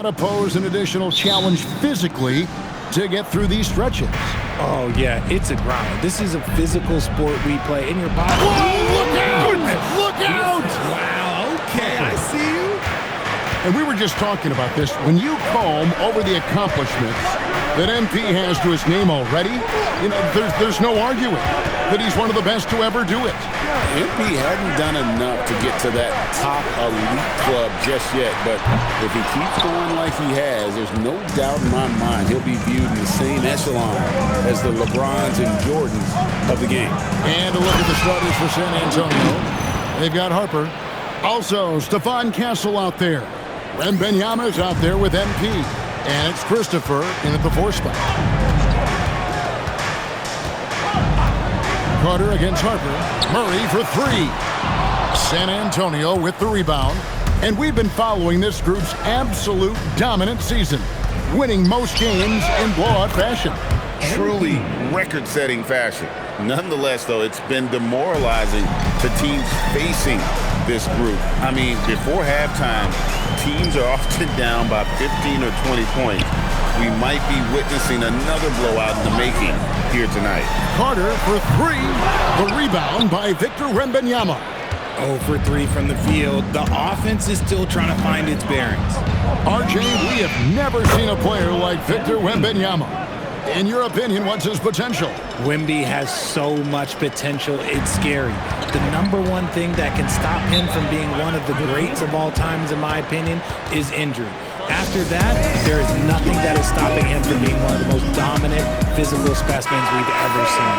To pose an additional challenge physically to get through these stretches. Oh, yeah, it's a grind. This is a physical sport we play in your body. Whoa, look out! Look out! Wow, okay, I see you. And we were just talking about this. When you comb over the accomplishments that MP has to his name already, you know, there's no arguing that he's one of the best to ever do it. MP hadn't done enough to get to that top elite club just yet, but if he keeps going like he has, there's no doubt in my mind he'll be viewed in the same echelon as the LeBrons and Jordans of the game. And a look at the starters for San Antonio. They've got Harper. Also, Stephon Castle out there. Wembanyama's out there with MP. And it's Christopher in at the 4 spot. Carter against Harper. Murray for 3. San Antonio with the rebound. And we've been following this group's absolute dominant season, winning most games in blowout fashion. Truly record-setting fashion. Nonetheless, though, it's been demoralizing to teams facing this group. I mean, before halftime, teams are often down by 15 or 20 points. We might be witnessing another blowout in the making here tonight. Carter for 3. The rebound by Victor Wembanyama. 0 for 3 from the field. The offense is still trying to find its bearings. RJ, we have never seen a player like Victor Wembanyama. In your opinion, what's his potential? Wemby has so much potential, it's scary. The number one thing that can stop him from being one of the greats of all times, in my opinion, is injury. After that, there is nothing that is stopping him from being one of the most dominant physical specimens we've ever seen.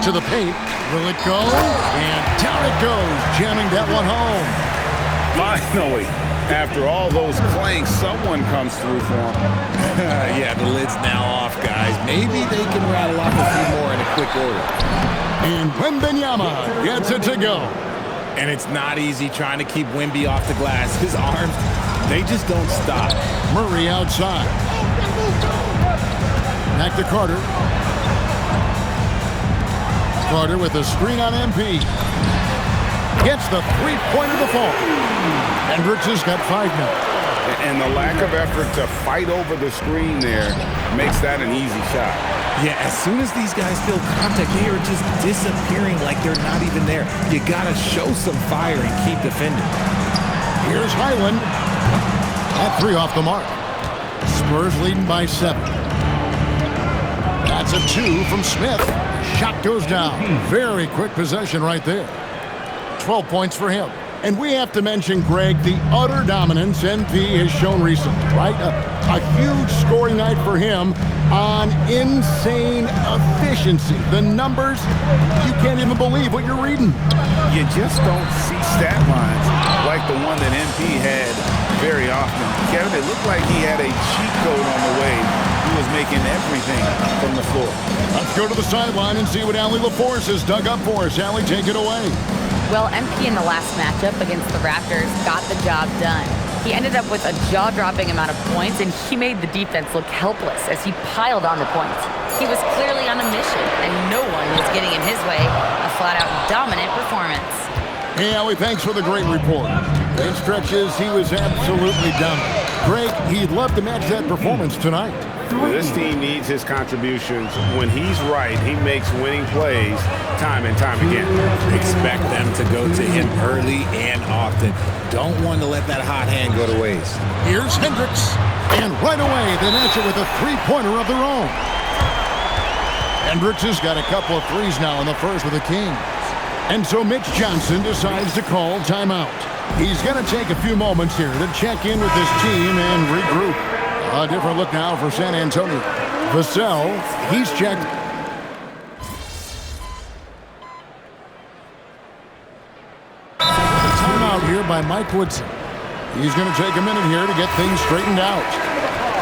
To the paint. Will it go? And down it goes, jamming that one home. Finally, after all those clanks, someone comes through for him. Yeah, the lid's now off, guys. Maybe they can rattle off a few more in a quick order. And Wembanyama gets it to go. And it's not easy trying to keep Wemby off the glass. His arms, they just don't stop. Murray outside. Back to Carter. Carter with a screen on MP. Gets the three-pointer to fall. Hendricks has got 5 now. And the lack of effort to fight over the screen there makes that an easy shot. Yeah, as soon as these guys feel contact, they are just disappearing like they're not even there. You gotta show some fire and keep defending. Here's Highland. That 3 off the mark. Spurs leading by 7. That's a 2 from Smith. Shot goes down. Very quick possession right there. 12 points for him. And we have to mention, Greg, the utter dominance NP has shown recently, right? A huge scoring night for him on insane efficiency. The numbers, you can't even believe what you're reading. You just don't see stat lines like the one that MP had very often. Kevin, it looked like he had a cheat code on the way. He was making everything from the floor. Let's go to the sideline and see what Allie LaForce has dug up for us. Allie, take it away. Well, MP in the last matchup against the Raptors got the job done. He ended up with a jaw-dropping amount of points, and he made the defense look helpless as he piled on the points. He was clearly on a mission, and no one was getting in his way. A flat-out dominant performance. Hey, Allie, thanks for the great report. In stretches, he was absolutely dominant. Greg, he'd love to match that performance tonight. This team needs his contributions. When he's right, he makes winning plays time and time again. Expect them to go to him early and often. Don't want to let that hot hand go to waste. Here's Hendricks. And right away, they match it with a three-pointer of their own. Hendricks has got a couple of threes now in the first with the Kings. And so Mitch Johnson decides to call timeout. He's going to take a few moments here to check in with his team and regroup. A different look now for San Antonio. Vassell, he's checked. Timeout here by Mike Woodson. He's going to take a minute here to get things straightened out.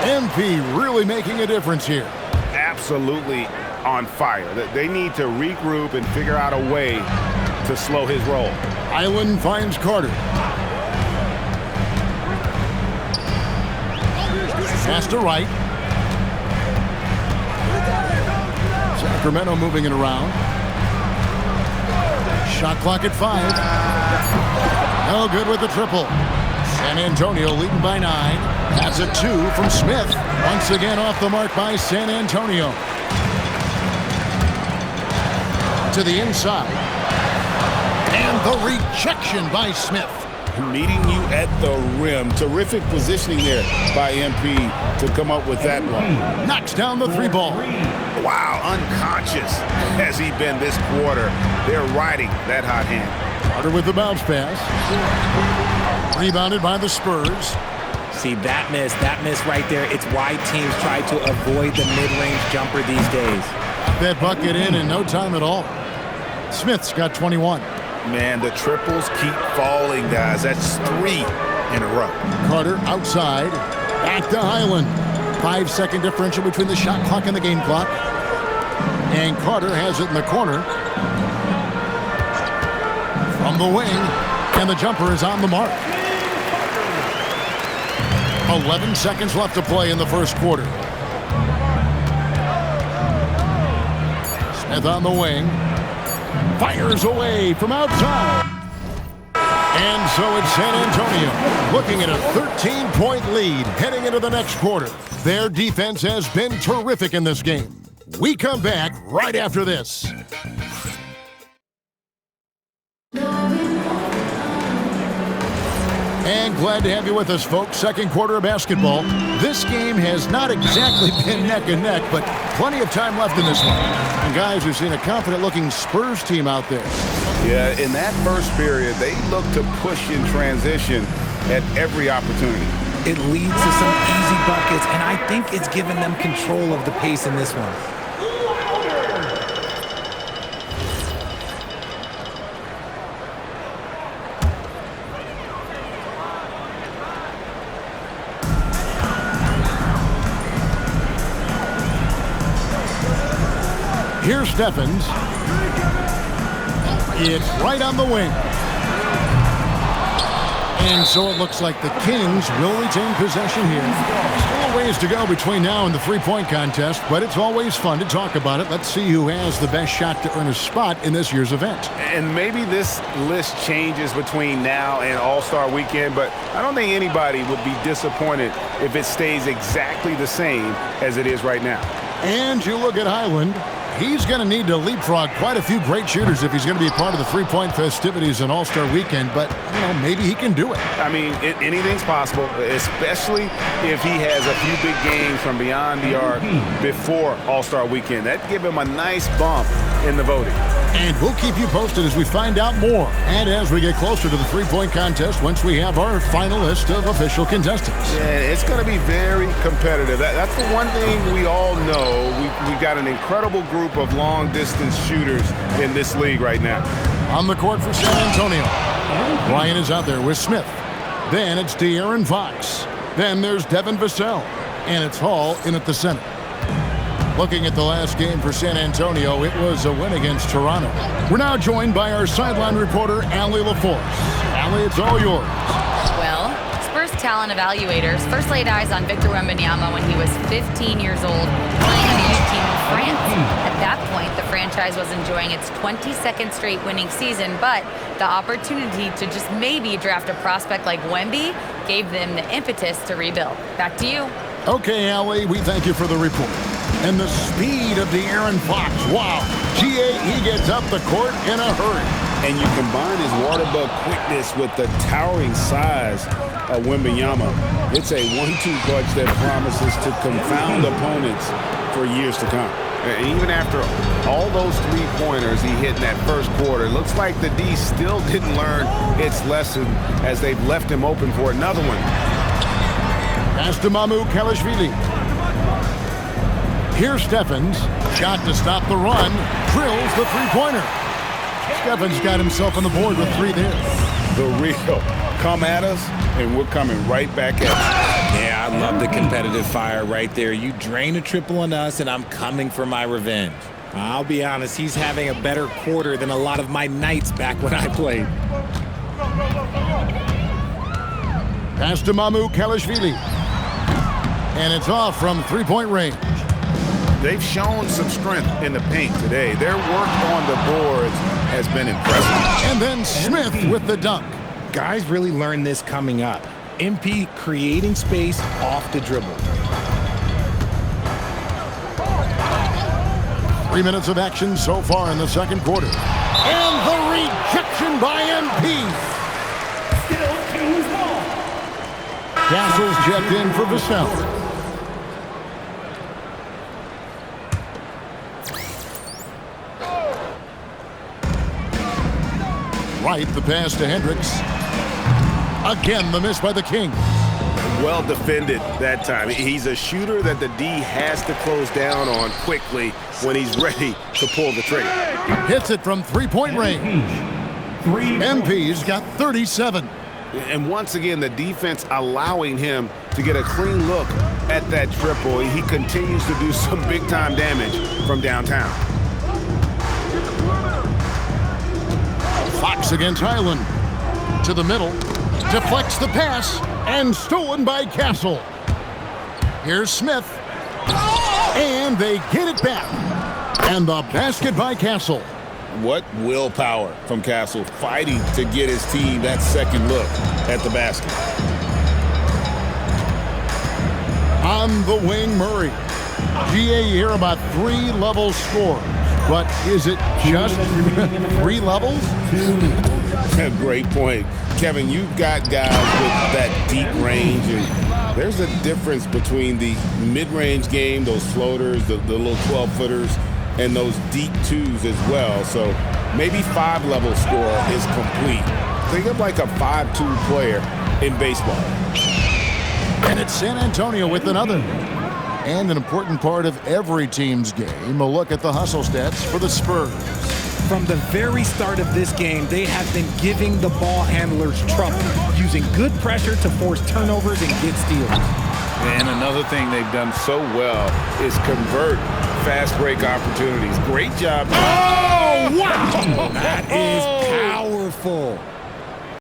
MP really making a difference here. Absolutely on fire. They need to regroup and figure out a way to slow his roll. Island finds Carter. Pass to right. Sacramento moving it around. Shot clock at 5. No good with the triple. San Antonio leading by 9. That's a 2 from Smith. Once again off the mark by San Antonio. To the inside. And the rejection by Smith. Meeting you at the rim. Terrific positioning there by MP to come up with that one. Knocks down the 3 ball. Wow, unconscious has he been this quarter. They're riding that hot hand. Carter with the bounce pass. Rebounded by the Spurs. See, that miss right there. It's why teams try to avoid the mid-range jumper these days. That bucket in no time at all. Smith's got 21. Man, the triples keep falling, guys. That's 3 in a row. Carter outside. Back to Highland. 5-second differential between the shot clock and the game clock. And Carter has it in the corner. From the wing. And the jumper is on the mark. 11 seconds left to play in the first quarter. Smith on the wing. Fires away from outside. And so it's San Antonio looking at a 13-point lead heading into the next quarter. Their defense has been terrific in this game. We come back right after this. And glad to have you with us, folks. Second quarter of basketball. This game has not exactly been neck and neck, but plenty of time left in this one. And guys, we've seen a confident-looking Spurs team out there. Yeah, in that first period, they look to push in transition at every opportunity. It leads to some easy buckets, and I think it's given them control of the pace in this one. Here's Steffens. It's right on the wing. And so it looks like the Kings will retain possession here. Still a ways to go between now and the three-point contest, but it's always fun to talk about it. Let's see who has the best shot to earn a spot in this year's event. And maybe this list changes between now and All-Star Weekend, but I don't think anybody would be disappointed if it stays exactly the same as it is right now. And you look at Highland. He's going to need to leapfrog quite a few great shooters if he's going to be a part of the three-point festivities in All-Star Weekend, but, you know, maybe he can do it. I mean, anything's possible, especially if he has a few big games from beyond the arc before All-Star Weekend. That'd give him a nice bump in the voting. And we'll keep you posted as we find out more and as we get closer to the three-point contest once we have our final list of official contestants. Yeah, it's going to be very competitive. That's the one thing we all know. We've got an incredible group of long-distance shooters in this league right now. On the court for San Antonio, Ryan is out there with Smith. Then it's De'Aaron Fox. Then there's Devin Vassell. And it's Hall in at the center. Looking at the last game for San Antonio, it was a win against Toronto. We're now joined by our sideline reporter, Allie LaForce. Allie, it's all yours. Well, Spurs talent evaluators first laid eyes on Victor Wembanyama when he was 15 years old, playing on the youth team in France. At that point, the franchise was enjoying its 22nd straight winning season, but the opportunity to just maybe draft a prospect like Wemby gave them the impetus to rebuild. Back to you. Okay, Allie, we thank you for the report. And the speed of De'Aaron Fox. Wow. He gets up the court in a hurry. And you combine his water bug quickness with the towering size of Wembanyama. It's a 1-2 punch that promises to confound opponents for years to come. And even after all those three-pointers he hit in that first quarter, it looks like the D still didn't learn its lesson as they've left him open for another one. Pass to Mamukelashvili. Here's Steffens. Shot to stop the run. Drills the three-pointer. Steffens got himself on the board with 3 there. The real. Come at us, and we're coming right back at you. Yeah, I love the competitive fire right there. You drain a triple on us, and I'm coming for my revenge. I'll be honest, he's having a better quarter than a lot of my nights back when I played. Pass to Mamukelashvili. And it's off from three-point range. They've shown some strength in the paint today. Their work on the boards has been impressive. And then Smith with the dunk. Guys really learned this coming up. MP creating space off the dribble. 3 minutes of action so far in the second quarter. And the rejection by MP. Still Kings ball. Castle's checked in for Vassell. Right, the pass to Hendricks. Again, the miss by the Kings. Well defended that time. He's a shooter that the D has to close down on quickly when he's ready to pull the trigger. Hits it from three-point range. MP's got 37. And once again, the defense allowing him to get a clean look at that triple. He continues to do some big-time damage from downtown. Fox against Highland. To the middle. Deflects the pass. And stolen by Castle. Here's Smith. And they get it back. And the basket by Castle. What willpower from Castle, fighting to get his team that second look at the basket. On the wing, Murray. GA, you hear about 3-level scores. But is it just 3 levels? Great point. Kevin, you've got guys with that deep range, and there's a difference between the mid-range game, those floaters, the little 12-footers, and those deep twos as well. So maybe 5-level score is complete. Think of like a 5-2 player in baseball. And it's San Antonio with another. And an important part of every team's game, a look at the hustle stats for the Spurs. From the very start of this game, they have been giving the ball handlers trouble, using good pressure to force turnovers and get steals. And another thing they've done so well is convert fast break opportunities. Great job. Oh, wow! That is powerful.